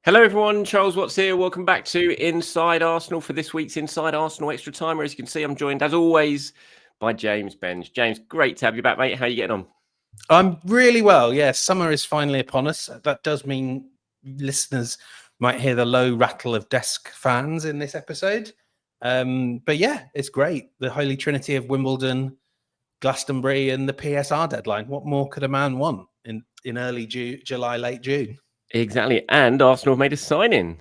Hello, everyone. Charles Watts here. Welcome back to Inside Arsenal for this week's Inside Arsenal Extra Timer. As you can see, I'm joined, as always, by James Benge. James, great to have you back, mate. How are you getting on? I'm really well. Yeah, summer is finally upon us. That does mean listeners might hear the low rattle of desk fans in this episode. But yeah, it's great. The holy trinity of Wimbledon, Glastonbury, and the PSR deadline. What more could a man want in early July, late June? Exactly. And Arsenal have made a sign-in.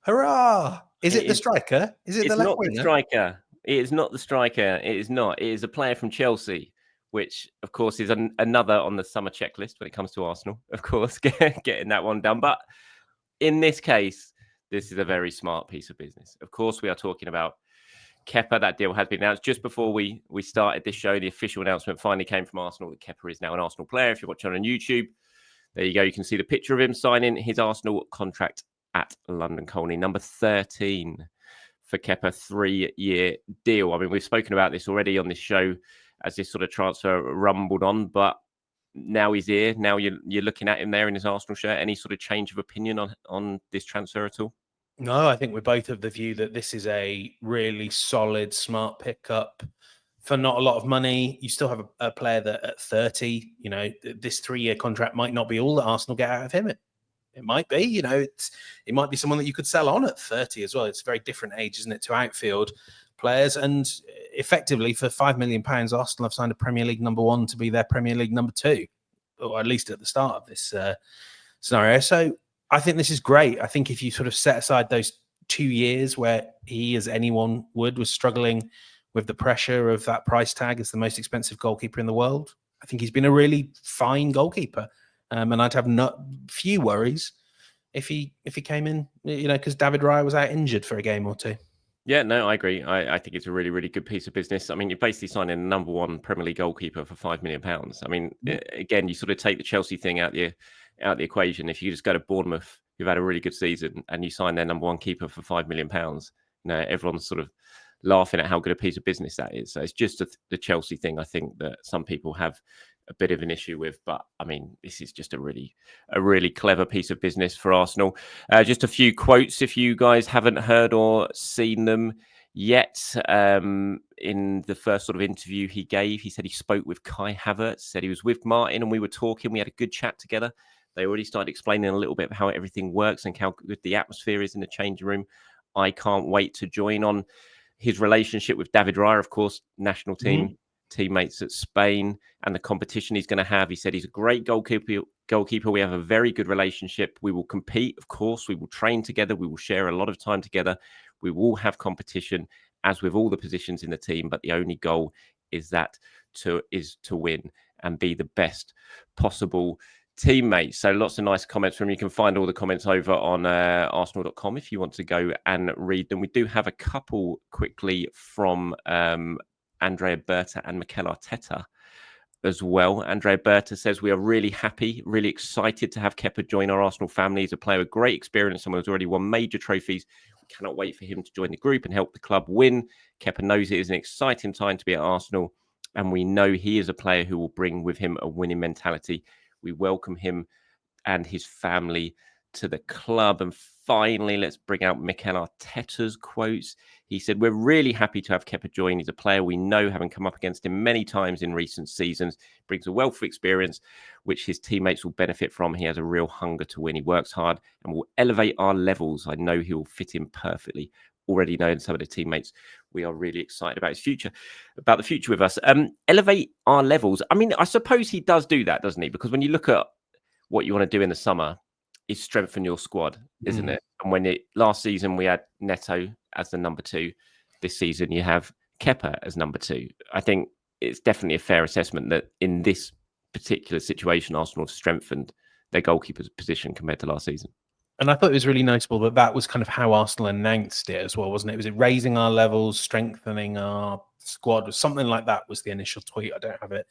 Hurrah! Is it the striker? Is it the left winger? It's not the striker. It is not the striker. It is not. It is a player from Chelsea, which, of course, is another on the summer checklist when it comes to Arsenal, of course, getting that one done. But in this case, this is a very smart piece of business. Of course, we are talking about Kepa. That deal has been announced just before we started this show. The official announcement finally came from Arsenal that Kepa is now an Arsenal player. If you're watching on YouTube, there you go. You can see the picture of him signing his Arsenal contract at London Colney, number 13 for Kepa, 3-year deal. I mean, we've spoken about this already on this show as this sort of transfer rumbled on, but now he's here. Now you're looking at him there in his Arsenal shirt. Any sort of change of opinion on this transfer at all? No, I think we're both of the view that this is a really solid, smart pickup for not a lot of money. You still have a player that at 30, this 3-year contract might not be all that Arsenal get out of him. It might be, it might be someone that you could sell on at 30 as well. It's a very different age, isn't it, to outfield players. And effectively, for £5 million, Arsenal have signed a Premier League number 1 to be their Premier League number 2, or at least at the start of this scenario. So I think this is great. I think if you sort of set aside those 2 years where he, as anyone would, was struggling with the pressure of that price tag as the most expensive goalkeeper in the world, I think he's been a really fine goalkeeper. And I'd have few worries if he came in, because David Raya was out injured for a game or two. Yeah, no, I agree. I think it's a really, really good piece of business. I mean, you're basically signing a number 1 Premier League goalkeeper for £5 million. I mean, again, you sort of take the Chelsea thing out the equation. If you just go to Bournemouth, you've had a really good season, and you sign their number 1 keeper for £5 million, everyone's sort of laughing at how good a piece of business that is. So it's just the Chelsea thing, I think, that some people have a bit of an issue with, but I mean, this is just a really clever piece of business for Arsenal. Just a few quotes if you guys haven't heard or seen them yet. In the first sort of interview he gave, he said he spoke with Kai Havertz, said he was with Martin and we were talking, we had a good chat together. They already started explaining a little bit of how everything works and how good the atmosphere is in the changing room. I can't wait to join. On his relationship with David Raya, of course, national team teammates at Spain, and the competition he's going to have. He said he's a great goalkeeper. We have a very good relationship. We will compete, of course. We will train together. We will share a lot of time together. We will have competition, as with all the positions in the team. But the only goal is to win and be the best possible teammates. So lots of nice comments from him. You can find all the comments over on arsenal.com if you want to go and read them. We do have a couple quickly from Andrea Berta and Mikel Arteta as well. Andrea Berta says, we are really happy, really excited to have Kepa join our Arsenal family. He's a player with great experience, someone who's already won major trophies. We cannot wait for him to join the group and help the club win. Kepa knows it is an exciting time to be at Arsenal, and we know he is a player who will bring with him a winning mentality. We welcome him and his family to the club. And finally, let's bring out Mikel Arteta's quotes. He said, we're really happy to have Kepa join. He's a player we know, having come up against him many times in recent seasons. Brings a wealth of experience, which his teammates will benefit from. He has a real hunger to win. He works hard and will elevate our levels. I know he will fit in perfectly. Already knowing some of the teammates, we are really excited about the future with us. Elevate our levels. I mean, I suppose he does do that, doesn't he? Because when you look at what you want to do in the summer, is strengthen your squad, isn't it? And last season we had Neto as the number 2. This season you have Kepa as number 2. I think it's definitely a fair assessment that in this particular situation, Arsenal have strengthened their goalkeeper's position compared to last season. And I thought it was really notable that was kind of how Arsenal announced it as well, wasn't it? Was it raising our levels, strengthening our squad, or something like that was the initial tweet. I don't have it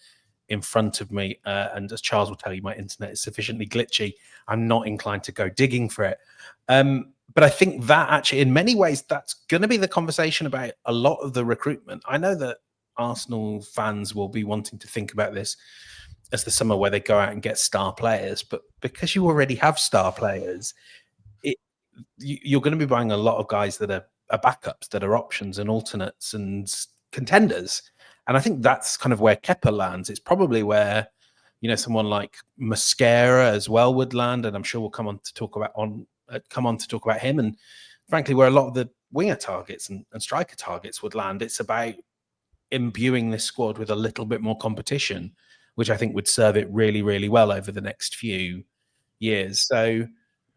in front of me. And as Charles will tell you, my internet is sufficiently glitchy. I'm not inclined to go digging for it. But I think that actually, in many ways, that's going to be the conversation about a lot of the recruitment. I know that Arsenal fans will be wanting to think about this as the summer where they go out and get star players. But because you already have star players, you're going to be buying a lot of guys that are backups, that are options and alternates and contenders. And I think that's kind of where Kepa lands. It's probably where, you know, someone like Mosquera as well would land, and I'm sure we'll come on to talk about him. And frankly, where a lot of the winger targets and striker targets would land, it's about imbuing this squad with a little bit more competition, which I think would serve it really, really well over the next few years. So,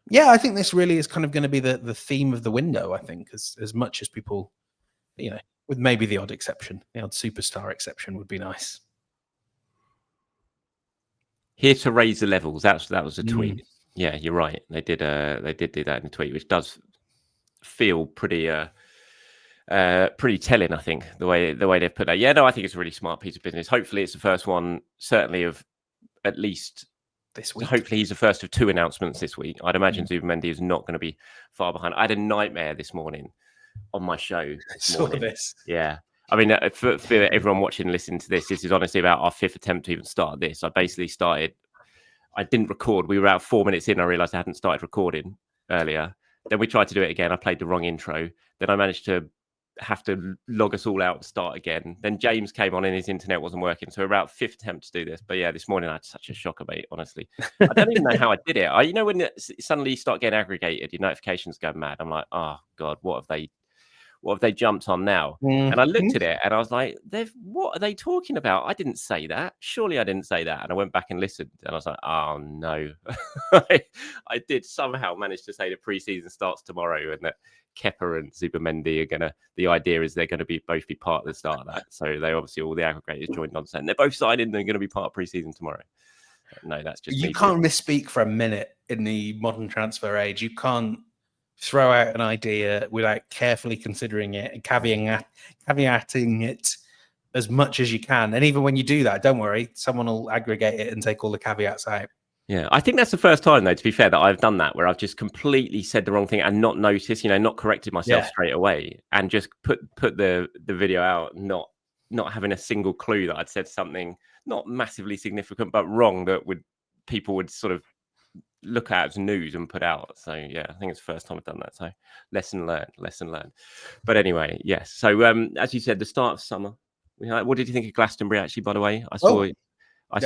yeah, I think this really is kind of going to be the theme of the window. I think as much as people, you know, with maybe the odd exception, the odd superstar exception would be nice. Here to raise the levels. That was a tweet. Yeah, you're right. They did do that in a tweet, which does feel pretty telling. I think the way they've put that. Yeah, no, I think it's a really smart piece of business. Hopefully, it's the first one, certainly of at least this week. Hopefully, he's the first of 2 announcements this week. I'd imagine Zubimendi is not going to be far behind. I had a nightmare this morning on my show. Saw this. Yeah. I mean, for everyone watching and listening to this is honestly about our 5th attempt to even start this. I basically started. I didn't record. We were about 4 minutes in. I realized I hadn't started recording earlier. Then we tried to do it again. I played the wrong intro. Then I managed to have to log us all out and start again. Then James came on and his internet wasn't working. So about 5th attempt to do this. But yeah, this morning I had such a shocker, mate, honestly. I don't even know how I did it. You know, when suddenly you start getting aggregated, your notifications go mad. I'm like, oh God, what have they jumped on now? And I looked at it and I was like, what are they talking about? I didn't say that. Surely I didn't say that. And I went back and listened and I was like, oh no. I did somehow manage to say the preseason starts tomorrow and that Kepa and Zubimendi the idea is they're going to both be part of the start of that. So they obviously, all the aggregators joined on saying they're both signing, they're going to be part of preseason tomorrow. No, that's just you can't misspeak for a minute in the modern transfer age. You can't throw out an idea without carefully considering it and caveating it as much as you can. And even when you do that, don't worry, someone will aggregate it and take all the caveats out. Yeah, I think that's the first time, though, to be fair, that I've done that, where I've just completely said the wrong thing and not noticed, not corrected myself straight away, and just put the video out, not having a single clue that I'd said something not massively significant but wrong that people would sort of look at as news and put out. So yeah, I think it's the first time I've done that. So lesson learned. But anyway, yes. So as you said, the start of summer. What did you think of Glastonbury? Actually, by the way, I saw you. I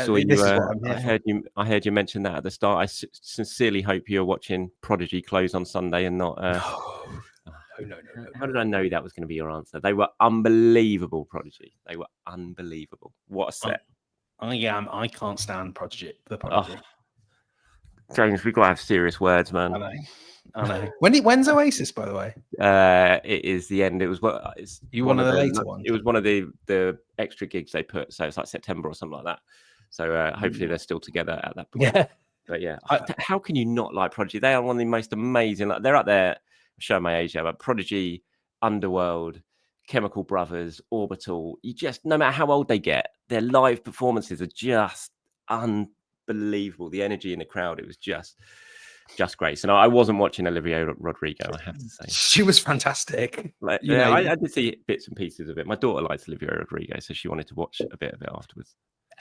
heard you mention that at the start. I sincerely hope you're watching Prodigy close on Sunday and not. No. How did I know that was going to be your answer? They were unbelievable, Prodigy. They were unbelievable. What a set! I can't stand the Prodigy. Oh. James, we've got to have serious words, man. I know. When's Oasis, by the way? It is the end. It was one of the later ones. It was one of the extra gigs they put. So it's like September or something like that. So hopefully they're still together at that point. Yeah. But yeah, how can you not like Prodigy? They are one of the most amazing. They're up there. Show my age, but Prodigy, Underworld, Chemical Brothers, Orbital. You just, no matter how old they get, their live performances are just unbelievable. The energy in the crowd, it was just great. So no, I wasn't watching Olivia Rodrigo, I have to say. She was fantastic. I did see bits and pieces of it. My daughter likes Olivia Rodrigo, so she wanted to watch a bit of it afterwards.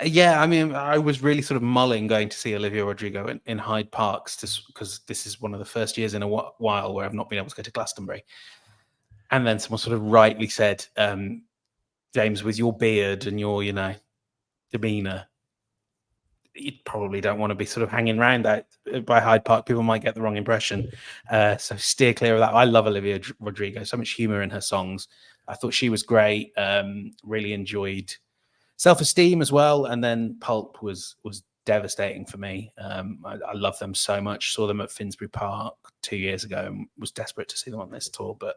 Yeah, I mean, I was really sort of mulling going to see Olivia Rodrigo in Hyde Park because this is one of the first years in a while where I've not been able to go to Glastonbury. And then someone sort of rightly said, James, with your beard and your, demeanor, you probably don't want to be sort of hanging around out by Hyde Park. People might get the wrong impression. So steer clear of that. I love Olivia Rodrigo. So much humor in her songs. I thought she was great. Really enjoyed Self-Esteem as well. And then Pulp was devastating for me. I love them so much. Saw them at Finsbury Park 2 years ago and was desperate to see them on this tour. But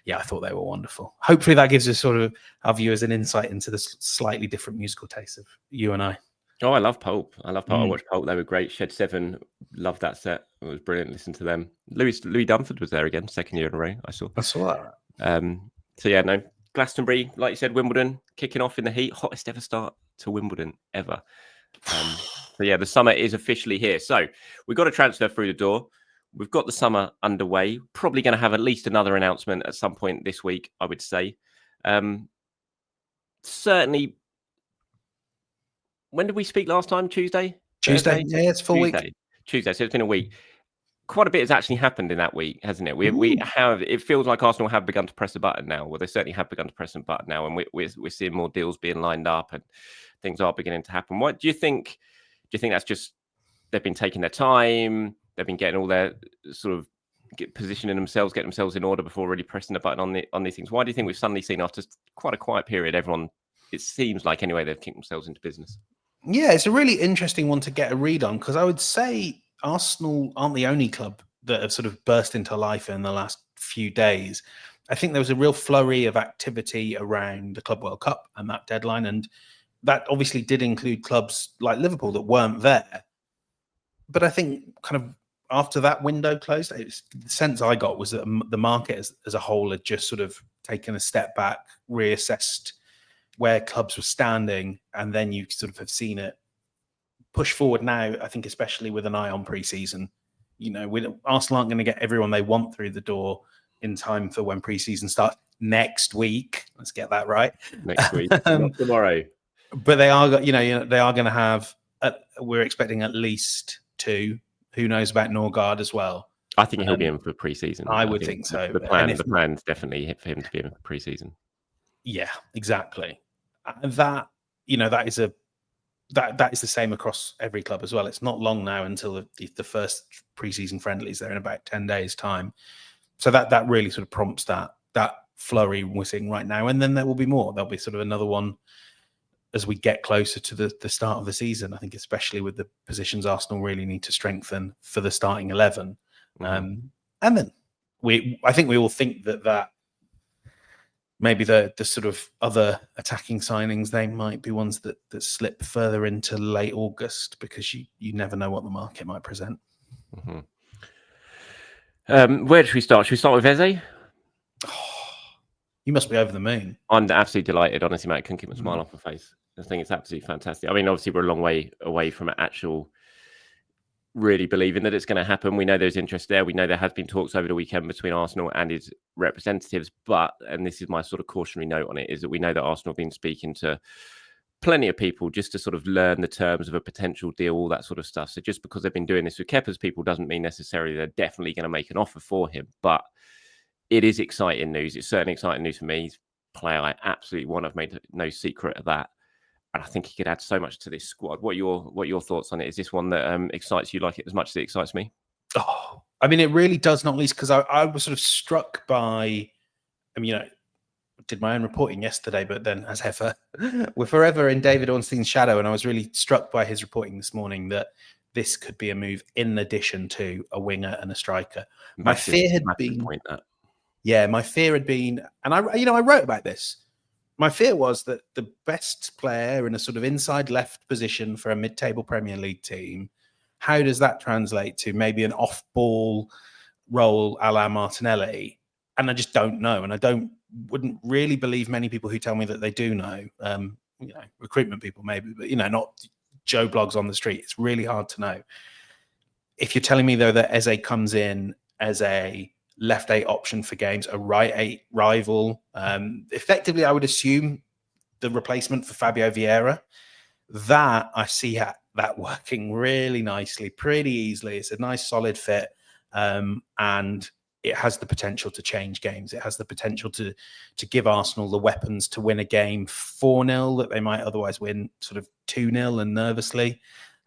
yeah, I thought they were wonderful. Hopefully that gives us sort of our viewers an insight into the slightly different musical taste of you and I. Oh, I love Pulp. I watched Pulp. They were great. Shed 7, loved that set. It was brilliant. Listen to them. Louis Dunford was there again, 2nd year in a row. I saw that. So yeah, no. Glastonbury, like you said, Wimbledon kicking off in the heat. Hottest ever start to Wimbledon ever. So yeah, the summer is officially here. So we've got a transfer through the door. We've got the summer underway. Probably going to have at least another announcement at some point this week, I would say. Certainly. When did we speak last time? Tuesday? Yeah, it's full week. Tuesday. So it's been a week. quite a bit has actually happened in that week, hasn't it? We have. It feels like Arsenal have begun to press the button now. Well, they certainly have begun to press the button now, and we're seeing more deals being lined up, and things are beginning to happen. What do you think? Do you think that's just they've been taking their time? They've been getting all their sort of positioning themselves, getting themselves in order before really pressing the button on these things. Why do you think we've suddenly seen, after quite a quiet period, everyone, it seems like anyway, they've kicked themselves into business? Yeah, it's a really interesting one to get a read on, because I would say Arsenal aren't the only club that have sort of burst into life in the last few days. I think there was a real flurry of activity around the Club World Cup and that deadline, and that obviously did include clubs like Liverpool that weren't there. But I think kind of after that window closed, the sense I got was that the market as a whole had just sort of taken a step back, reassessed where clubs were standing, and then you sort of have seen it push forward now, I think, especially with an eye on pre-season. You know, Arsenal aren't going to get everyone they want through the door in time for when pre-season starts next week. Let's get that right. Next week, not tomorrow. But they are, they are going to have, we're expecting at least 2. Who knows about Norgard as well? I think he'll be in for pre-season. I would think so. The plan's definitely for him to be in for pre-season. Yeah, exactly. That, that is that is the same across every club as well. It's not long now until the first pre-season friendlies. They're in about 10 days' time. So that really sort of prompts that flurry we're seeing right now. And then there will be more. There'll be sort of another one as we get closer to the start of the season. I think especially with the positions Arsenal really need to strengthen for the starting 11. And then I think we all think that maybe the sort of other attacking signings, they might be ones that slip further into late August, because you never know what the market might present. Where should we start? Should we start with Eze? You must be over the moon. I'm absolutely delighted, honestly, mate. I couldn't keep my smile off my face. I think it's absolutely fantastic. I mean, obviously, we're a long way away from actual really believing that it's going to happen. We know there's interest there. We know there has been talks over the weekend between Arsenal and its representatives. But, and this is my sort of cautionary note on it, is that we know that Arsenal have been speaking to plenty of people just to sort of learn the terms of a potential deal, all that sort of stuff. So just because they've been doing this with Kepa's people doesn't mean necessarily they're definitely going to make an offer for him. But it is exciting news. It's certainly exciting news for me. He's a player I absolutely want. I've made no secret of that. And I think he could add so much to this squad. What are your thoughts on it? Is this one that excites you like it as much as it excites me? Oh, I mean, it really does, not least because I was sort of struck by, I mean, did my own reporting yesterday, but then as ever, we're forever in David Ornstein's shadow. And I was really struck by his reporting this morning that this could be a move in addition to a winger and a striker. My fear had been, my fear had been, and I wrote about this. My fear was that the best player in a sort of inside left position for a mid-table Premier League team, how does that translate to maybe an off-ball role a la Martinelli? And I just don't know. And wouldn't really believe many people who tell me that they do know. Recruitment people maybe, but not Joe Blogs on the street. It's really hard to know. If you're telling me though that Eze comes in as a left 8 option for games, a right 8 rival, effectively I would assume the replacement for Fabio Vieira, that I see that working really nicely, pretty easily. It's a nice solid fit, and it has the potential to change games. It has the potential to give Arsenal the weapons to win a game 4-0 that they might otherwise win sort of 2-0 and nervously.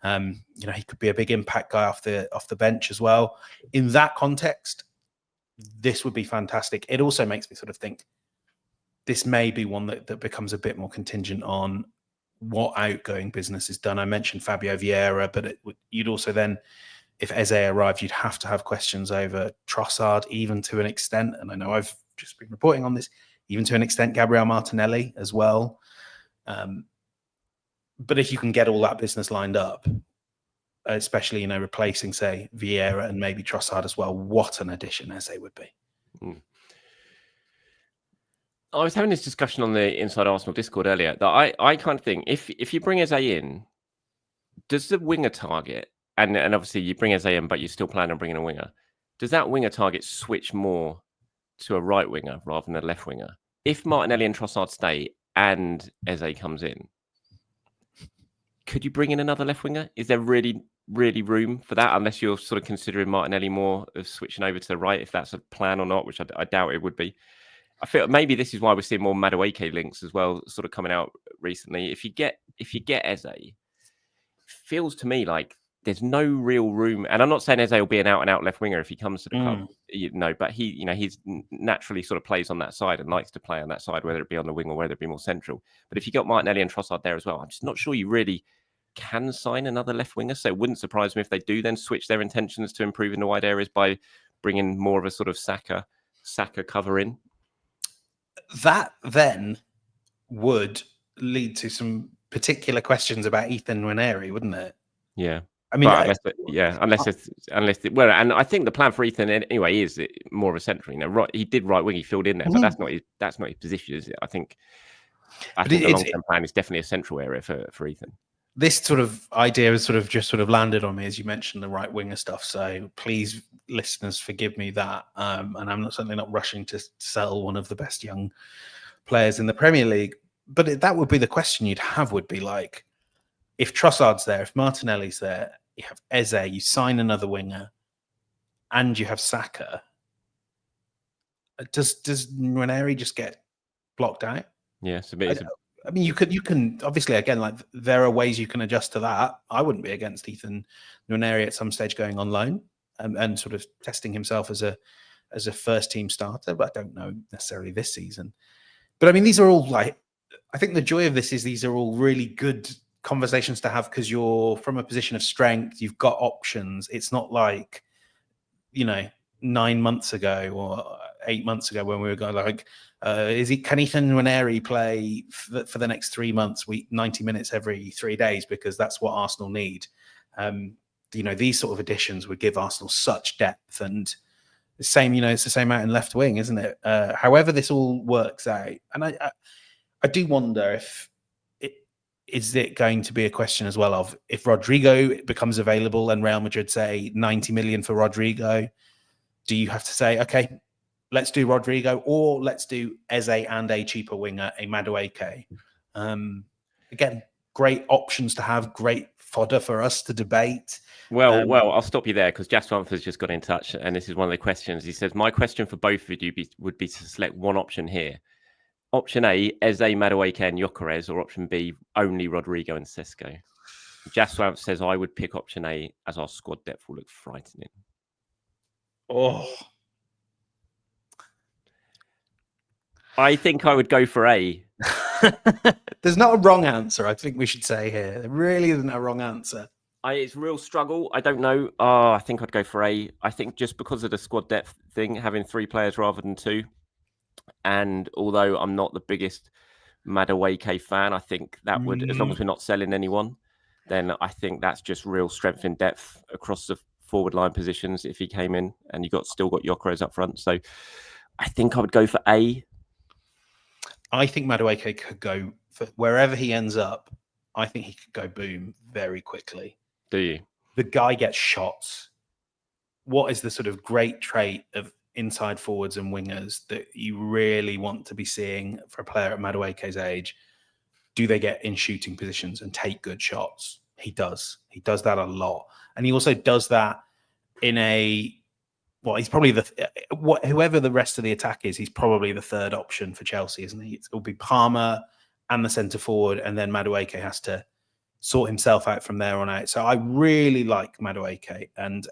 He could be a big impact guy off the bench as well. In that context, this would be fantastic. It also makes me sort of think this may be one that becomes a bit more contingent on what outgoing business is done. I mentioned Fabio Vieira, but you'd also then, if Eze arrived, you'd have to have questions over Trossard, even to an extent. And I know I've just been reporting on this, even to an extent, Gabriel Martinelli as well. But if you can get all that business lined up, especially, replacing, say, Vieira and maybe Trossard as well, what an addition Eze would be. I was having this discussion on the Inside Arsenal Discord earlier that I kind of think if you bring Eze in, does the winger target, and obviously you bring Eze in, but you still plan on bringing a winger, does that winger target switch more to a right winger rather than a left winger? If Martinelli and Trossard stay and Eze comes in, could you bring in another left winger? Is there really really room for that unless you're sort of considering Martinelli more of switching over to the right, if that's a plan or not, which I doubt it would be. I feel maybe this is why we're seeing more Madueke links as well, sort of coming out recently. If you get Eze, feels to me like there's no real room. And I'm not saying Eze will be an out and out left winger if he comes to the club, but he's naturally sort of plays on that side and likes to play on that side, whether it be on the wing or whether it be more central. But if you got Martinelli and Trossard there as well, I'm just not sure you really can sign another left winger. So it wouldn't surprise me if they do then switch their intentions to improving the wide areas by bringing more of a sort of Saka cover in. That then would lead to some particular questions about Ethan Nwaneri, wouldn't it? Yeah. I mean, unless and I think the plan for Ethan anyway is more of a central. Right, he did right wing, he filled in there, but that's not his position, is it? I think the long-term plan is definitely a central area for Ethan. This sort of idea has just landed on me as you mentioned the right winger stuff. So please, listeners, forgive me that. And I'm certainly not rushing to sell one of the best young players in the Premier League. But that would be the question you'd have, would be like, if Trossard's there, if Martinelli's there, you have Eze, you sign another winger, and you have Saka. Does Nwaneri just get blocked out? Yeah, I mean, you can obviously, again, like there are ways you can adjust to that. I wouldn't be against Ethan Nwaneri at some stage going on loan and sort of testing himself as a first team starter, but I don't know necessarily this season. But I mean, these are all I think the joy of this is these are all really good conversations to have because you're from a position of strength. You've got options. It's not like, 9 months ago or 8 months ago when we were going can Ethan Nwaneri play for the next 3 months, 90 minutes every 3 days, because that's what Arsenal need. These sort of additions would give Arsenal such depth, and the same, it's the same out in left wing, isn't it? However this all works out, and I do wonder if is it going to be a question as well of if Rodrigo becomes available and Real Madrid say 90 million for Rodrigo, do you have to say, okay, let's do Rodrigo, or let's do Eze and a cheaper winger, a Madueke? Again, great options to have, great fodder for us to debate. Well, I'll stop you there because Jaswant's just got in touch, and this is one of the questions. He says, my question for both of you would be to select one option here. Option A, Eze, Madueke and Gyökeres, or option B, only Rodrigo and Sesko. Jaswant says, I would pick option A as our squad depth will look frightening. Oh, I think I would go for A. There's not a wrong answer, I think we should say here. There really isn't a wrong answer. It's a real struggle. I don't know. I think I'd go for A. I think just because of the squad depth thing, having 3 players rather than 2. And although I'm not the biggest Madueke fan, I think that would, as long as we're not selling anyone, then I think that's just real strength in depth across the forward line positions if he came in and you still got Gyökeres up front. So I think I would go for A. I think Madueke could go for wherever he ends up. I think he could go boom very quickly. Do you? The guy gets shots. What is the sort of great trait of inside forwards and wingers that you really want to be seeing for a player at Madueke's age? Do they get in shooting positions and take good shots? He does. He does that a lot. And he also does that in he's probably whoever the rest of the attack is, he's probably the third option for Chelsea, isn't he? It'll be Palmer and the centre forward, and then Madueke has to sort himself out from there on out. So I really like Madueke, and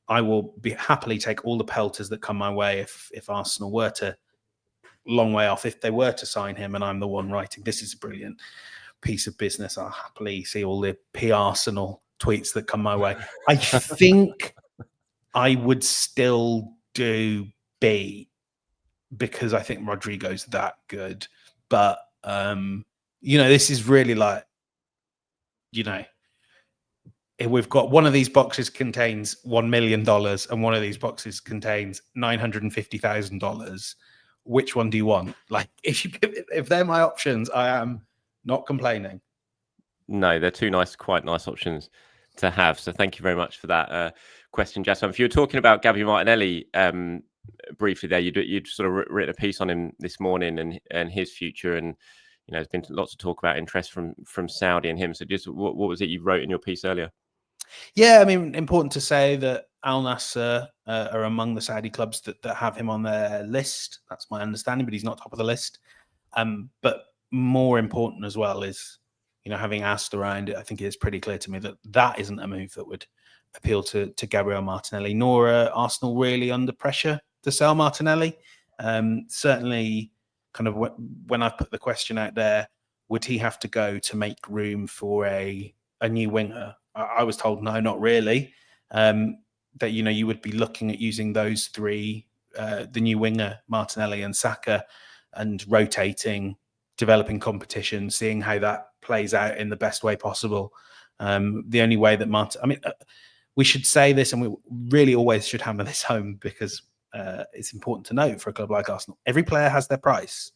I will happily take all the pelters that come my way if Arsenal were to, long way off, if they were to sign him and I'm the one writing, this is a brilliant piece of business, I'll happily see all the P-Arsenal tweets that come my way. I think I would still do B because I think Rodrigo's that good. But, this is really like, we've got one of these boxes contains $1 million and one of these boxes contains $950,000. Which one do you want? Like, if they're my options, I am not complaining. No, they're quite nice options to have. So thank you very much for that question, Jasper. If you were talking about Gabby Martinelli briefly there, you'd sort of written a piece on him this morning and his future, and there's been lots of talk about interest from Saudi and him. So just what was it you wrote in your piece earlier? Yeah, I mean, important to say that Al Nassr are among the Saudi clubs that have him on their list. That's my understanding, but he's not top of the list. But more important as well is, having asked around it, I think it's pretty clear to me that that isn't a move that would appeal to Gabriel Martinelli, nor are Arsenal really under pressure to sell Martinelli. Certainly, kind of when I've put the question out there, would he have to go to make room for a new winger? I was told no, not really. That you would be looking at using those three, the new winger Martinelli and Saka, and rotating, developing competition, seeing how that plays out in the best way possible. The only way that we should say this, and we really always should hammer this home, because it's important to note for a club like Arsenal, every player has their price.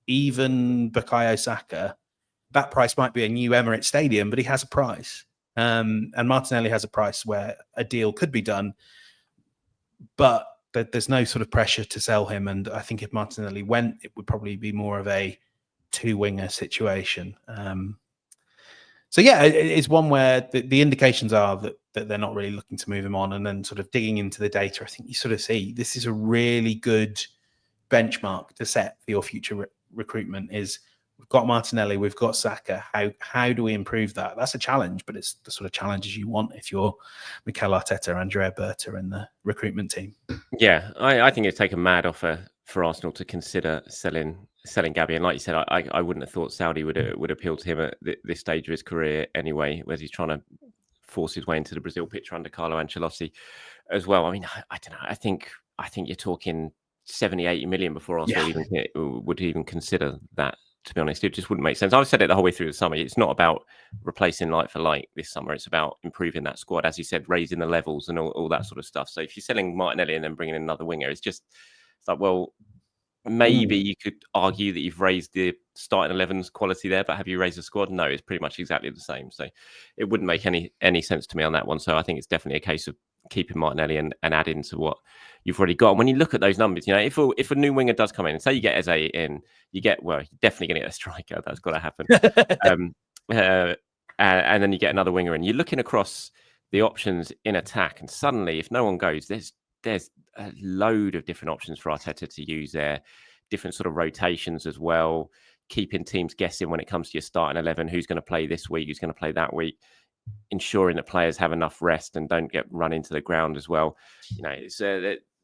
Even Bukayo Saka, that price might be a new Emirates Stadium, but he has a price. And Martinelli has a price where a deal could be done, but there's no sort of pressure to sell him. And I think if Martinelli went, it would probably be more of a two-winger situation. So yeah, it's one where the indications are that they're not really looking to move him on. And then sort of digging into the data, I think you sort of see this is a really good benchmark to set for your future recruitment. Is we've got Martinelli, we've got Saka. How do we improve that? That's a challenge, but it's the sort of challenges you want if you're Mikel Arteta, Andrea Berta, and the recruitment team. Yeah, I think it's taken mad offer for Arsenal to consider selling Gabby. And like you said, I wouldn't have thought Saudi would appeal to him at this stage of his career anyway, whereas he's trying to force his way into the Brazil picture under Carlo Ancelotti as well. I mean, I don't know. I think you're talking 70, 80 million before Arsenal would even consider that. To be honest, it just wouldn't make sense. I've said it the whole way through the summer. It's not about replacing like for like this summer. It's about improving that squad, as you said, raising the levels and all that sort of stuff. So if you're selling Martinelli and then bringing in another winger, it's like, well, maybe you could argue that you've raised the starting 11's quality there, but have you raised the squad? No, it's pretty much exactly the same. So it wouldn't make any sense to me on that one. So I think it's definitely a case of keeping Martinelli and adding to what you've already got. And when you look at those numbers, if a new winger does come in, and say you get Eze in, you're definitely going to get a striker. That's got to happen. And then you get another winger in. You're looking across the options in attack, and suddenly, if no one goes, there's a load of different options for Arteta to use there, different sort of rotations as well, keeping teams guessing when it comes to your starting 11, who's going to play this week, who's going to play that week, ensuring that players have enough rest and don't get run into the ground as well.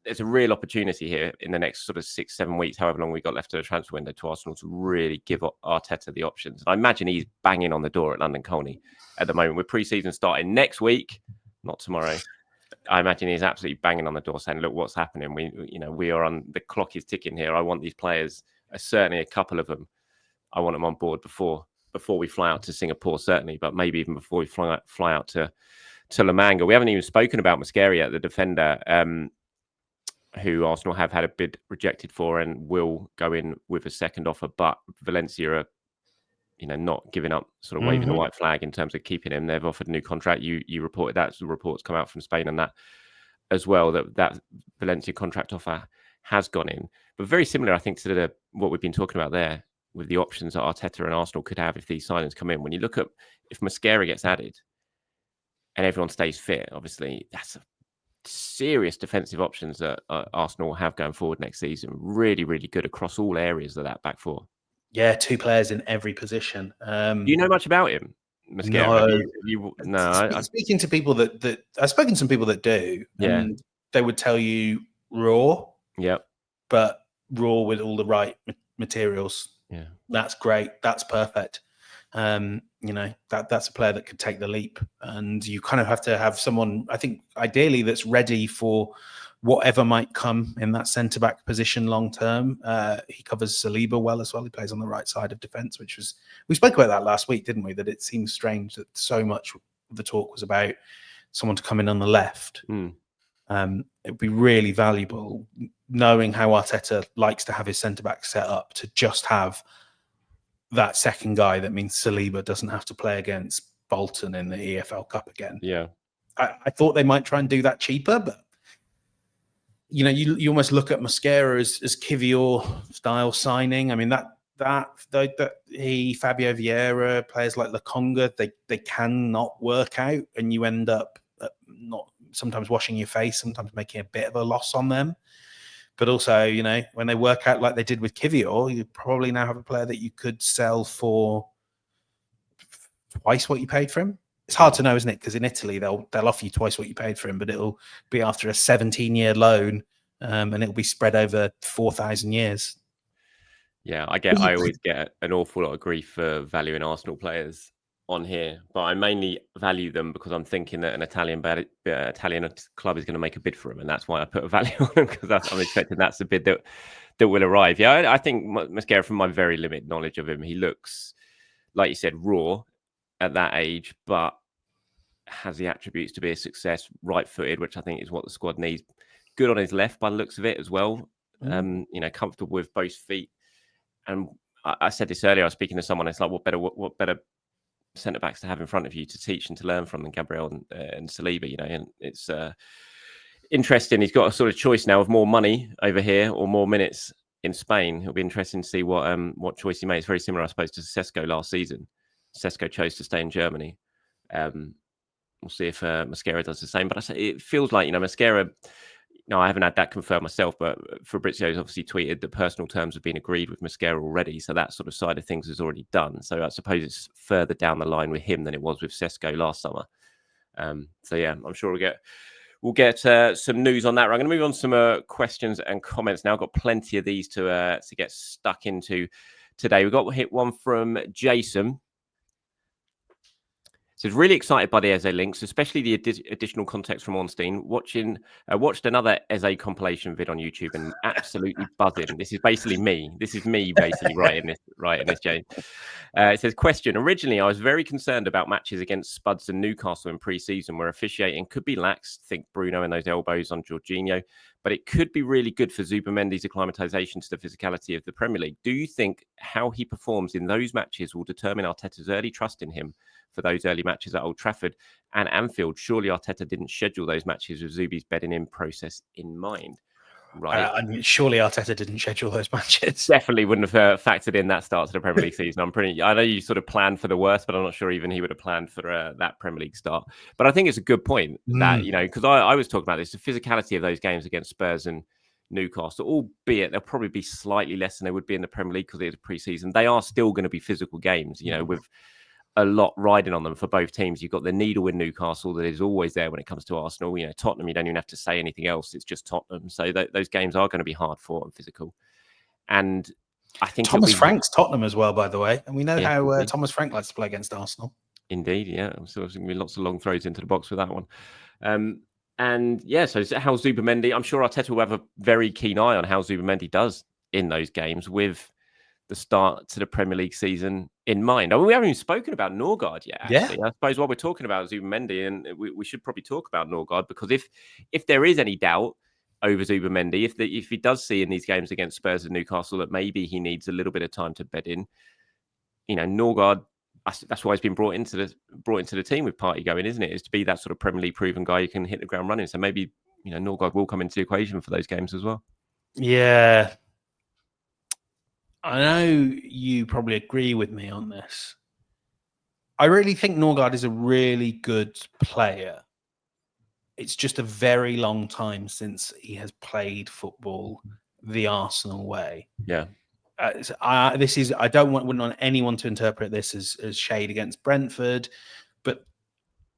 There's a real opportunity here in the next sort of 6-7 weeks, however long we've got left to the transfer window, to Arsenal to really give Arteta the options. And I imagine he's banging on the door at London Colney at the moment, with pre-season starting next week, not tomorrow. I imagine he's absolutely banging on the door saying, look, what's happening? We are on, the clock is ticking here. I want these players, certainly a couple of them, I want them on board before we fly out to Singapore, certainly, but maybe even before we fly out to La Manga. We haven't even spoken about Mosquera, the defender, who Arsenal have had a bid rejected for and will go in with a second offer, but Valencia are, not giving up, sort of waving the white flag in terms of keeping him. They've offered a new contract. You reported that. Some reports come out from Spain on that as well, that Valencia contract offer has gone in. But very similar, I think, to what we've been talking about there with the options that Arteta and Arsenal could have if these signings come in. When you look at, if Mosquera gets added and everyone stays fit, obviously that's a serious defensive options that Arsenal have going forward next season. Really, really good across all areas of that back four. Yeah, two players in every position. Do you know much about him, Mosquera? No. Speaking to people that I've spoken to some people that do, and they would tell you raw. Yep. But raw with all the right materials. Yeah. That's great. That's perfect. That's a player that could take the leap, and you kind of have to have someone, I think, ideally that's ready for whatever might come in that centre-back position long term. He covers Saliba well as well. He plays on the right side of defence, we spoke about that last week, didn't we? That it seems strange that so much of the talk was about someone to come in on the left. It would be really valuable, knowing how Arteta likes to have his centre-back set up, to just have that second guy. That means Saliba doesn't have to play against Bolton in the EFL Cup again. Yeah. I thought they might try and do that cheaper, but you almost look at Mosquera as Kivior style signing. I mean, that Fabio Vieira, players like Lokonga, they cannot work out, and you end up not sometimes washing your face, sometimes making a bit of a loss on them. But also, when they work out like they did with Kivior, you probably now have a player that you could sell for twice what you paid for him. It's hard to know, isn't it? Because in Italy, they'll offer you twice what you paid for him, but it'll be after a 17-year loan, and it'll be spread over 4,000 years. Yeah, I always get an awful lot of grief for valuing Arsenal players on here, but I mainly value them because I'm thinking that an Italian club is going to make a bid for him, and that's why I put a value on him, because I'm expecting that's the bid that will arrive. Yeah, I think Mosquera, from my very limited knowledge of him, he looks, like you said, raw at that age, but has the attributes to be a success, right-footed, which I think is what the squad needs. Good on his left by the looks of it as well. Comfortable with both feet. And I said this earlier, I was speaking to someone, it's like, what better centre-backs to have in front of you to teach and to learn from than Gabriel and Saliba, and it's interesting. He's got a sort of choice now of more money over here or more minutes in Spain. It'll be interesting to see what choice he makes. It's very similar, I suppose, to Sesko last season. Sesko chose to stay in Germany. We'll see if Mosquera does the same. But it feels like, Mosquera, I haven't had that confirmed myself, but Fabrizio's obviously tweeted that personal terms have been agreed with Mosquera already. So that sort of side of things is already done. So I suppose it's further down the line with him than it was with Sesko last summer. So yeah, I'm sure we'll get some news on that. I'm going to move on to some questions and comments now. I've got plenty of these to get stuck into today. We've got hit one from Jason. So he's really excited by the Eze links, especially the additional context from Ornstein. Watched another Eze compilation vid on YouTube and absolutely buzzing. This is basically me. This is me basically writing this, Jay. It says, question. Originally, I was very concerned about matches against Spuds and Newcastle in pre-season where officiating could be lax. Think Bruno and those elbows on Jorginho. But it could be really good for Zubimendi's acclimatization to the physicality of the Premier League. Do you think how he performs in those matches will determine Arteta's early trust in him for those early matches at Old Trafford and Anfield? Surely Arteta didn't schedule those matches with Zubi's bedding in process in mind, right? Surely Arteta didn't schedule those matches. Definitely wouldn't have factored in that start to the Premier League season. I know you sort of planned for the worst, but I'm not sure even he would have planned for that Premier League start. But I think it's a good point that, because I was talking about this, the physicality of those games against Spurs and Newcastle, albeit they'll probably be slightly less than they would be in the Premier League because it's pre-season. They are still going to be physical games, with a lot riding on them for both teams. You've got the needle in Newcastle that is always there when it comes to Arsenal. Tottenham, you don't even have to say anything else. It's just Tottenham. So those games are going to be hard fought and physical. And I think Thomas Frank's Tottenham as well, by the way. And we know how Thomas Frank likes to play against Arsenal. Indeed, yeah. So there's going to be lots of long throws into the box with that one. And yeah, so how Zubimendi, I'm sure Arteta will have a very keen eye on how Zubimendi does in those games with the start to the Premier League season in mind. I mean, we haven't even spoken about Norgard yet, actually. Yeah. I suppose while we're talking about Zubimendi, and we should probably talk about Norgard, because if there is any doubt over Zubimendi, if he does see in these games against Spurs and Newcastle that maybe he needs a little bit of time to bed in, Norgard, that's why he's been brought into the team with Partey going, isn't it? Is to be that sort of Premier League proven guy who can hit the ground running. So maybe, Norgard will come into the equation for those games as well. Yeah. I know you probably agree with me on this. I really think Norgard is a really good player. It's just a very long time since he has played football the Arsenal way. Yeah. I wouldn't want anyone to interpret this as shade against Brentford, but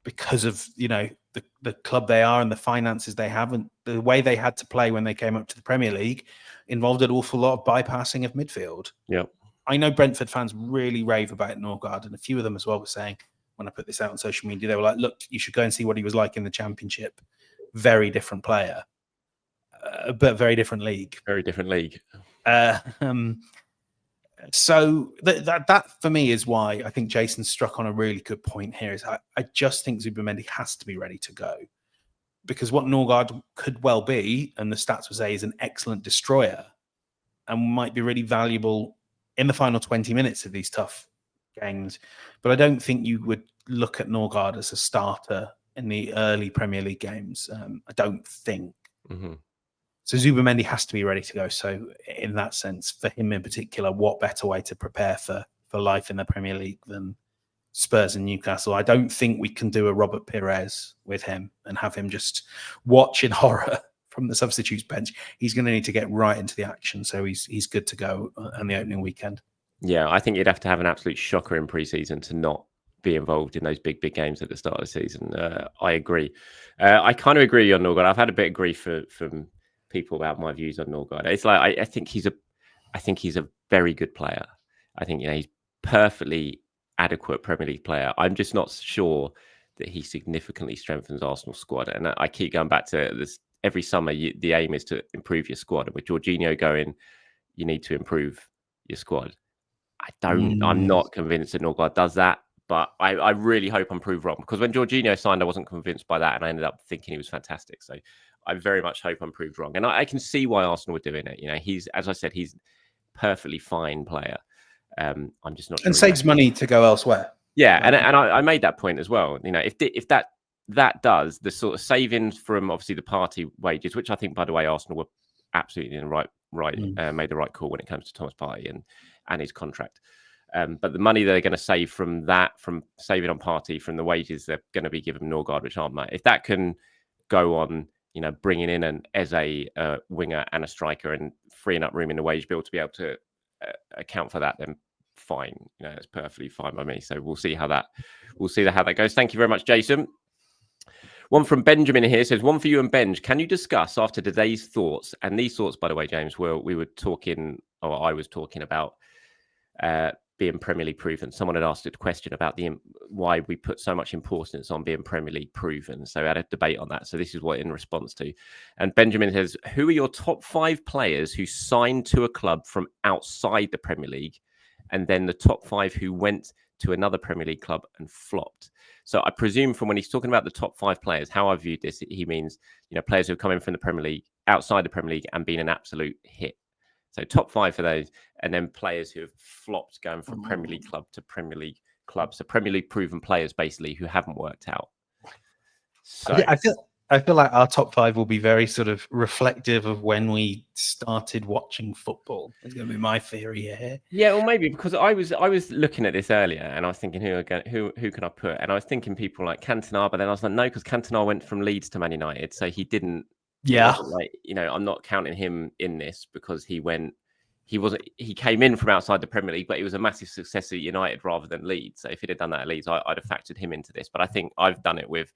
because of the club they are and the finances they have and the way they had to play when they came up to the Premier League involved an awful lot of bypassing of midfield. Yeah, I know Brentford fans really rave about Norgard, and a few of them as well were saying, when I put this out on social media, they were like, "Look, you should go and see what he was like in the Championship. Very different player, but very different league. Very different league." So that for me is why I think Jason struck on a really good point here. Is I just think Zubimendi has to be ready to go, because what Norgard could well be, and the stats would say, is an excellent destroyer and might be really valuable in the final 20 minutes of these tough games. But I don't think you would look at Norgard as a starter in the early Premier League games. I don't think. Mm-hmm. So Zubimendi has to be ready to go. So in that sense, for him in particular, what better way to prepare for life in the Premier League than Spurs and Newcastle? I don't think we can do a Robert Pires with him and have him just watch in horror from the substitutes bench. He's going to need to get right into the action. So he's good to go on the opening weekend. Yeah, I think you'd have to have an absolute shocker in pre-season to not be involved in those big games at the start of the season. I agree. I kind of agree on Norgard. I've had a bit of grief from people about my views on Norgard. It's like I think he's a very good player. I think he's perfectly adequate Premier League player. I'm just not sure that he significantly strengthens Arsenal's squad. And I keep going back to this every summer. The aim is to improve your squad. And with Jorginho going, you need to improve your squad. I'm not convinced that Norgard does that. But I really hope I'm proved wrong, because when Jorginho signed, I wasn't convinced by that, and I ended up thinking he was fantastic. So I very much hope I'm proved wrong, and I can see why Arsenal were doing it. He's, as I said, he's perfectly fine player. I'm just not sure. And saves money to go elsewhere. Yeah, and I made that point as well. If that does the sort of savings from obviously the party wages, which I think, by the way, Arsenal were absolutely in the made the right call when it comes to Thomas Partey and his contract. But the money they're going to save from that, from saving on Partey, from the wages they're going to be giving Norgard, which aren't much, if that can go on, bringing in an Eze winger and a striker and freeing up room in the wage bill to be able to account for that, then fine. It's perfectly fine by me. So we'll see how that goes. Thank you very much, Jason. One from Benjamin here says, one for you and Benge. Can you discuss after today's thoughts? And these thoughts, by the way, James, I was talking about being Premier League proven. Someone had asked a question about why we put so much importance on being Premier League proven. So I had a debate on that. So this is what in response to. And Benjamin says, who are your top 5 players who signed to a club from outside the Premier League, and then the top 5 who went to another Premier League club and flopped? So I presume from when he's talking about the top 5 players, how I viewed this, he means, players who have come in from the Premier League, outside the Premier League, and been an absolute hit. So top 5 for those, and then players who have flopped going from Premier League club to Premier League club. So Premier League proven players, basically, who haven't worked out. So I feel like our top 5 will be very sort of reflective of when we started watching football. It's going to be my theory here. Yeah, or maybe because I was looking at this earlier and I was thinking who can I put, and I was thinking people like Cantona, but then I was like, no, because Cantona went from Leeds to Man United, so he didn't. Yeah, I'm not counting him in this because he came in from outside the Premier League, but he was a massive success at United rather than Leeds. So if he'd have done that at Leeds, I'd have factored him into this. But I think I've done it with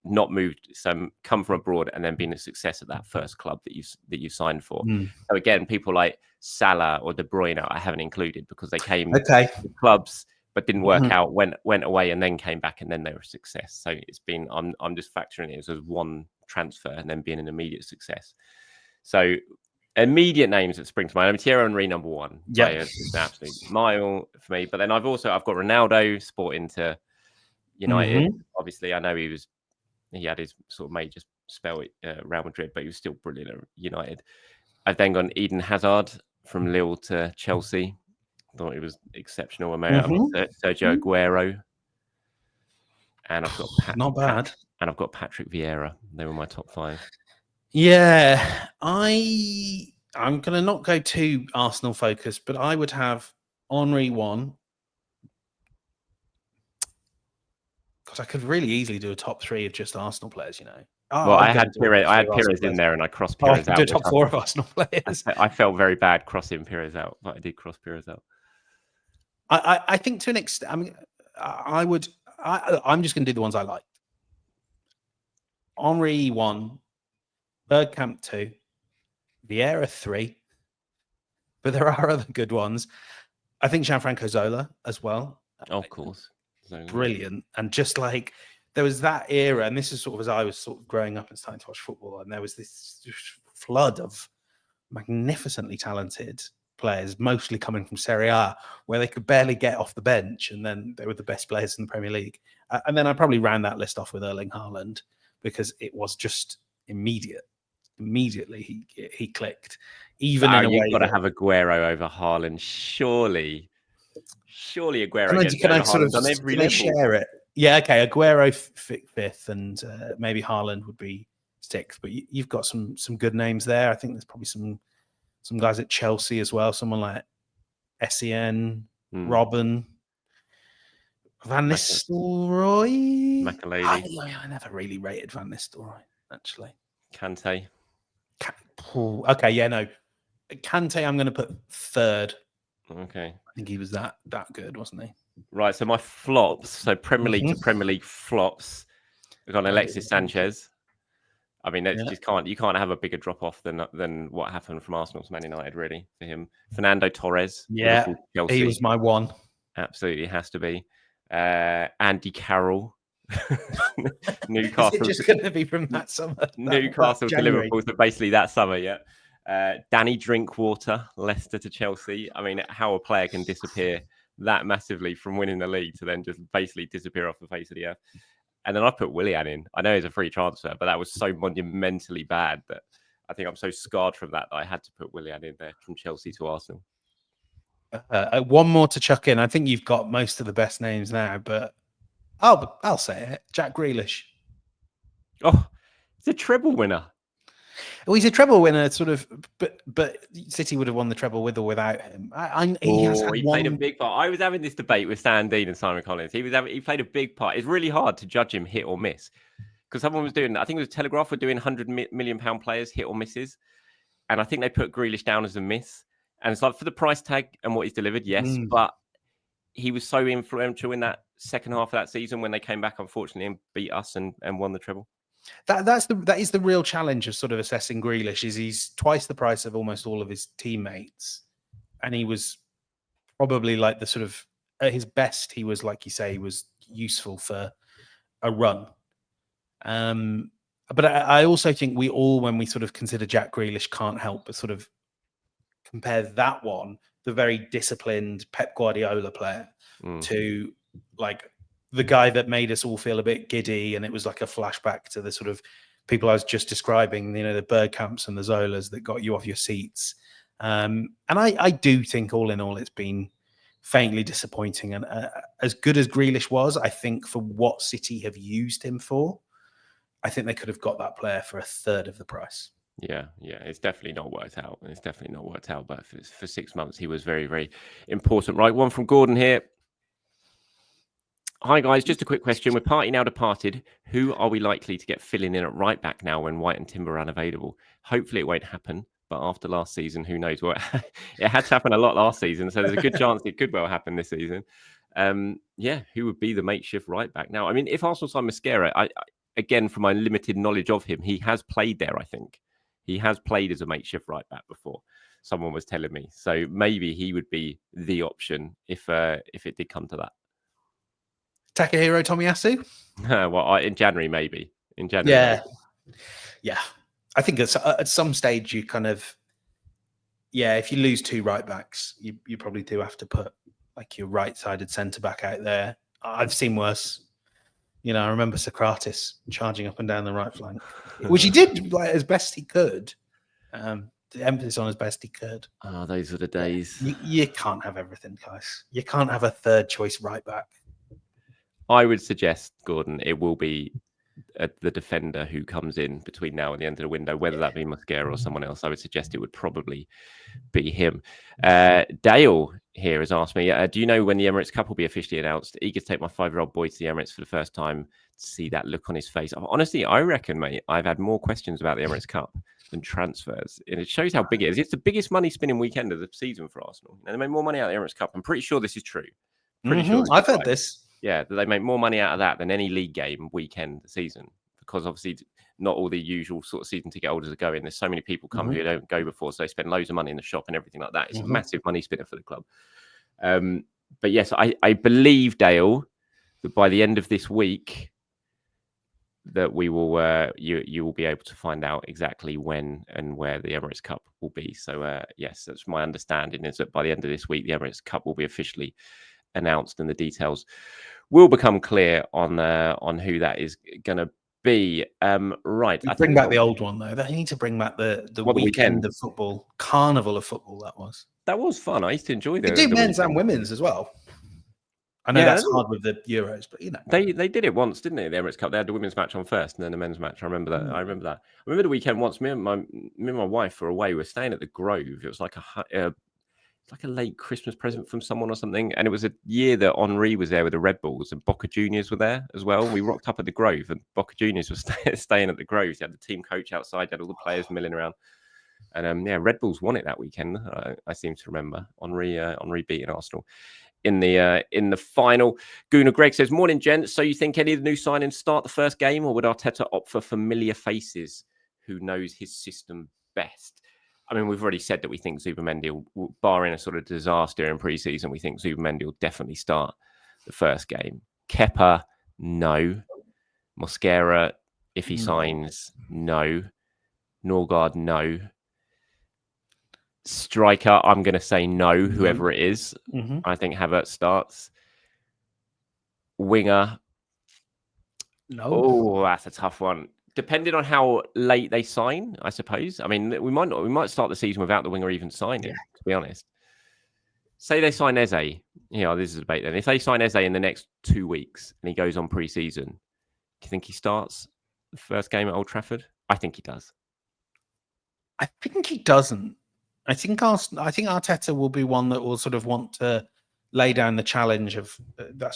not moved, so come from abroad and then been a success at that first club that you signed for. So again, people like Salah or De Bruyne I haven't included because they came to clubs but didn't work out, went away and then came back and then they were a success. So it's been I'm just factoring it as one transfer and then being an immediate success. So immediate names that spring to mind. Thierry Henry, number 1. Yeah, it's an absolute mile for me. But then I've got Ronaldo, sporting to United. Obviously, I know he had his sort of major spell at Real Madrid, but he was still brilliant at United. I've then gone Eden Hazard from Lille to Chelsea. Thought he was exceptional. Sergio Aguero. And I've got not bad. And I've got Patrick Vieira. They were my top 5. Yeah, I'm going to not go too Arsenal focused, but I would have Henry 1. Because I could really easily do a top 3 of just Arsenal players, I had Pires in there and I crossed Pires out. Do a top 4 of Arsenal players. I felt very bad crossing Pires out, but I did cross Pires out. I think to an extent, I mean, I'm just going to do the ones I like. Henry 1, Bergkamp 2, Vieira 3, but there are other good ones. I think Gianfranco Zola as well. Of course. Brilliant. And just like there was that era, and this is sort of as I was sort of growing up and starting to watch football, and there was this flood of magnificently talented players, mostly coming from Serie A, where they could barely get off the bench, and then they were the best players in the Premier League. And then I probably ran that list off with Erling Haaland because it was just immediate. Immediately he clicked. Even in a way, you've got to have Aguero over Haaland, surely Aguero. Can I sort of share it? Yeah, okay. Aguero 5th, and maybe Haaland would be 6th, but you've got some good names there. I think there's probably some guys at Chelsea as well. Someone like Sen, Robben, Van Nistelrooy. I never really rated Van Nistelrooy, actually. Kante. Okay, yeah, no. Kante, I'm going to put 3rd. Okay. I think he was that good, wasn't he? Right. So my flops. So Premier League to Premier League flops. We've got Alexis Sanchez. I mean, you can't have a bigger drop off than what happened from Arsenal to Man United, really, for him. Fernando Torres. Yeah, Chelsea. he was my one. Absolutely has to be. Andy Carroll. Newcastle. Is it just going to be from that summer? Newcastle to Liverpool. So basically that summer, yeah. Danny Drinkwater, Leicester to Chelsea. I mean, how a player can disappear that massively from winning the league to then just basically disappear off the face of the earth. And then I put Willian in. I know he's a free transfer, but that was so monumentally bad that I think I'm so scarred from that I had to put Willian in there from Chelsea to Arsenal. One more to chuck in. I think you've got most of the best names now, but I'll say it. Jack Grealish. Oh, he's a treble winner. Well, he's a treble winner, sort of, but City would have won the treble with or without him. He played a big part. I was having this debate with Stan Dean and Simon Collins. He played a big part. It's really hard to judge him hit or miss because someone was doing. I think it was Telegraph were doing £100 million players hit or misses, and I think they put Grealish down as a miss. And it's like for the price tag and what he's delivered, yes, but he was so influential in that second half of that season when they came back, unfortunately, and beat us and won the treble. That is the real challenge of sort of assessing Grealish. Is he's twice the price of almost all of his teammates, and he was probably like the sort of at his best. He was, like you say, he was useful for a run. But I also think we all, when we sort of consider Jack Grealish, can't help but sort of compare that one, the very disciplined Pep Guardiola player, to like the guy that made us all feel a bit giddy, and it was like a flashback to the sort of people I was just describing, you know, the Bergkamps and the Zolas that got you off your seats. And I do think all in all, it's been faintly disappointing. And as good as Grealish was, I think for what City have used him for, I think they could have got that player for 1/3 of the price. Yeah, it's definitely not worked out. But for 6 months, he was very, very important. Right, one from Gordon here. Hi, guys. Just a quick question. With Partey now departed, who are we likely to get filling in at right back now when White and Timber are unavailable? Hopefully it won't happen. But after last season, who knows what? It had to happen a lot last season. So there's a good chance it could well happen this season. Who would be the makeshift right back? Now, I mean, if Arsenal sign Mosquera, again, from my limited knowledge of him, he has played there, I think. He has played as a makeshift right back before. Someone was telling me. So maybe he would be the option if it did come to that. Takahiro Tomiyasu? Well, in January, maybe. In January. Yeah. Yeah. I think at some stage you kind of, if you lose 2 right backs, you probably do have to put like your right-sided centre-back out there. I've seen worse. You know, I remember Socrates charging up and down the right flank, which he did like as best he could. The emphasis on as best he could. Oh, those were the days. You can't have everything, guys. You can't have a 3rd choice right back. I would suggest, Gordon, it will be the defender who comes in between now and the end of the window, whether that be Mosquera or someone else. I would suggest it would probably be him. Dale here has asked me, do you know when the Emirates Cup will be officially announced? Eager to take my 5-year-old boy to the Emirates for the first time to see that look on his face. Honestly, I reckon, mate, I've had more questions about the Emirates Cup than transfers. And it shows how big it is. It's the biggest money spinning weekend of the season for Arsenal. And they made more money out of the Emirates Cup. I'm pretty sure this is true. Sure I've heard this. Yeah, they make more money out of that than any league game weekend season, because obviously not all the usual sort of season ticket holders are going. There's so many people come who don't go before, so they spend loads of money in the shop and everything like that. It's a massive money spinner for the club. But yes, I believe, Dale, that by the end of this week, that we will you will be able to find out exactly when and where the Emirates Cup will be. So yes, that's my understanding, is that by the end of this week, the Emirates Cup will be officially announced and the details will become clear on who that is going to be. Right. I bring back the old one, though. They need to bring back the weekend of football, carnival of football. That was fun. I used to enjoy the men's and women's as well. I know that's hard with the Euros, but they did it once, didn't they? The Emirates Cup. They had the women's match on first, and then the men's match. I remember that. I remember the weekend once. Me and my wife were away. We were staying at the Grove. It was like a late Christmas present from someone or something. And it was a year that Henri was there with the Red Bulls and Boca Juniors were there as well. We rocked up at the Grove and Boca Juniors were staying at the Grove. They had the team coach outside, they had all the players milling around. And Red Bulls won it that weekend. I seem to remember Henri beating Arsenal in the final. Gunnar Greg says, "Morning, gents. So you think any of the new signings start the first game, or would Arteta opt for familiar faces who knows his system best?" I mean, we've already said that we think Zubimendi, barring a sort of disaster in pre-season, we think Zubimendi will definitely start the first game. Kepa, no. Mosquera, if he signs, no. Norgard, no. Striker, I'm going to say no, whoever it is. I think Havertz starts. Winger, no. Oh, that's a tough one. Depending on how late they sign, I suppose. I mean, we might start the season without the winger even signing, to be honest. Say they sign Eze. This is a debate then. If they sign Eze in the next 2 weeks and he goes on pre-season, do you think he starts the first game at Old Trafford? I think he does. I think he doesn't. I think Arteta will be one that will sort of want to lay down the challenge of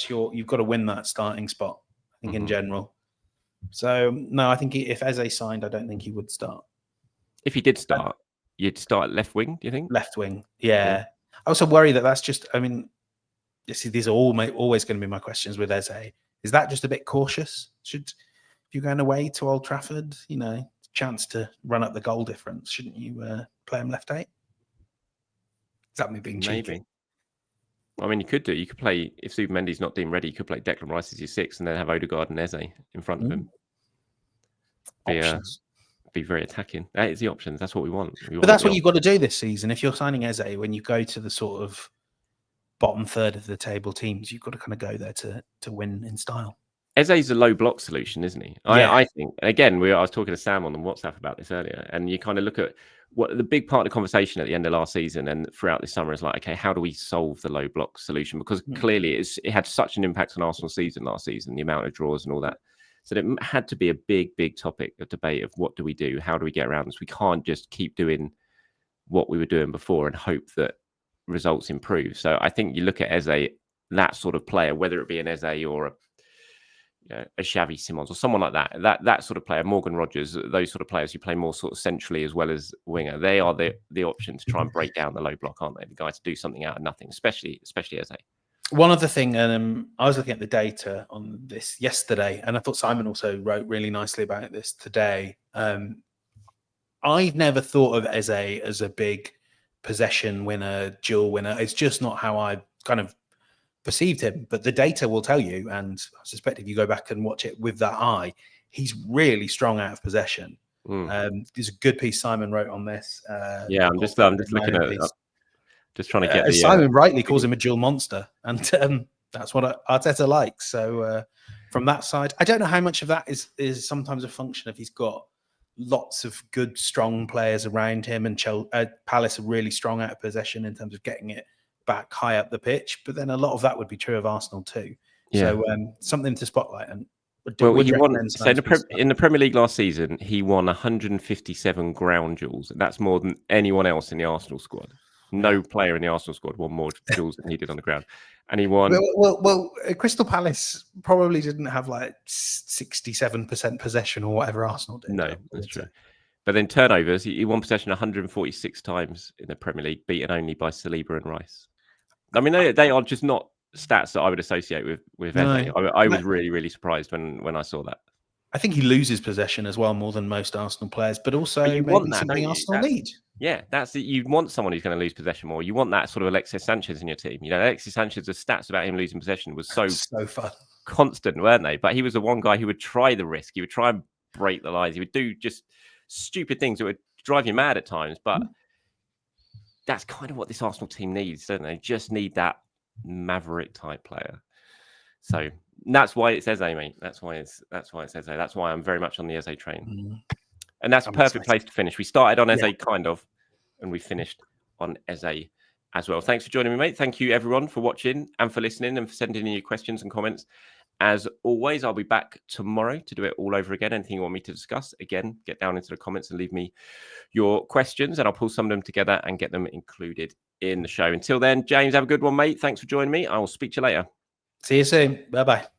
you've got to win that starting spot, I think, in general. So, no, I think if Eze signed, I don't think he would start. If he did start, you'd start left wing, do you think? Left wing, yeah. I also worry that's just, I mean, these are always going to be my questions with Eze. Is that just a bit cautious? If you're going away to Old Trafford, chance to run up the goal difference, shouldn't you play him left 8? Is that me being cheeky? Maybe. I mean, you could do. You could play, if Zubimendi's not deemed ready, you could play Declan Rice as your 6 and then have Odegaard and Eze in front of him. Options. Be very attacking. That is the options. That's what we want. But that's what you've got to do this season. If you're signing Eze, when you go to the sort of bottom third of the table teams, you've got to kind of go there to win in style. Eze's a low block solution, isn't he? Yeah. I think. Again, I was talking to Sam on WhatsApp about this earlier, and you kind of look at what the big part of the conversation at the end of last season and throughout this summer is like, okay, how do we solve the low block solution? Because clearly it had such an impact on Arsenal's season last season, the amount of draws and all that. So it had to be a big, big topic of debate of what do we do? How do we get around this? We can't just keep doing what we were doing before and hope that results improve. So I think you look at Eze, that sort of player, whether it be an Eze or a Xavi Simons or someone like that sort of player, Morgan Rogers, those sort of players who play more sort of centrally as well as winger, they are the option to try and break down the low block, aren't they? The guy to do something out of nothing, especially Eze. One other thing, I was looking at the data on this yesterday, and I thought Simon also wrote really nicely about this today. I've never thought of Eze as a big possession winner, duel winner. It's just not how I kind of perceived him. But the data will tell you, and I suspect if you go back and watch it with that eye, he's really strong out of possession. There's a good piece Simon wrote on this. I'm just looking at it. Just trying to get Simon rightly calls him a dual monster, and that's what Arteta likes. So from that side, I don't know how much of that is sometimes a function of he's got lots of good, strong players around him, and Palace are really strong out of possession in terms of getting it back high up the pitch. But then a lot of that would be true of Arsenal too. Yeah. So something to spotlight. And in the Premier League last season, he won 157 ground duels. That's more than anyone else in the Arsenal squad. No player in the Arsenal squad won more duels than he did on the ground. And he won. Well, Crystal Palace probably didn't have like 67% possession or whatever Arsenal did. No, that's true. But then turnovers, he won possession 146 times in the Premier League, beaten only by Saliba and Rice. I mean, they are just not stats that I would associate with Eze. I was really, really surprised when I saw that. I think he loses possession as well more than most Arsenal players, but also maybe something Arsenal need. Yeah, that's it. You want someone who's going to lose possession more. You want that sort of Alexis Sanchez in your team. Alexis Sanchez's stats about him losing possession was so fun, constant, weren't they? But he was the one guy who would try the risk. He would try and break the lines. He would do just stupid things that would drive you mad at times. But that's kind of what this Arsenal team needs, don't they? Just need that maverick type player. So that's why it's Eze, mate. That's why it's Eze. That's why I'm very much on the Eze train. And that's a perfect place to finish. We started on Eze, kind of, and we finished on Eze as well. Thanks for joining me, mate. Thank you, everyone, for watching and for listening and for sending in your questions and comments. As always, I'll be back tomorrow to do it all over again. Anything you want me to discuss, again, get down into the comments and leave me your questions, and I'll pull some of them together and get them included in the show. Until then, James, have a good one, mate. Thanks for joining me. I will speak to you later. See you soon. Bye-bye.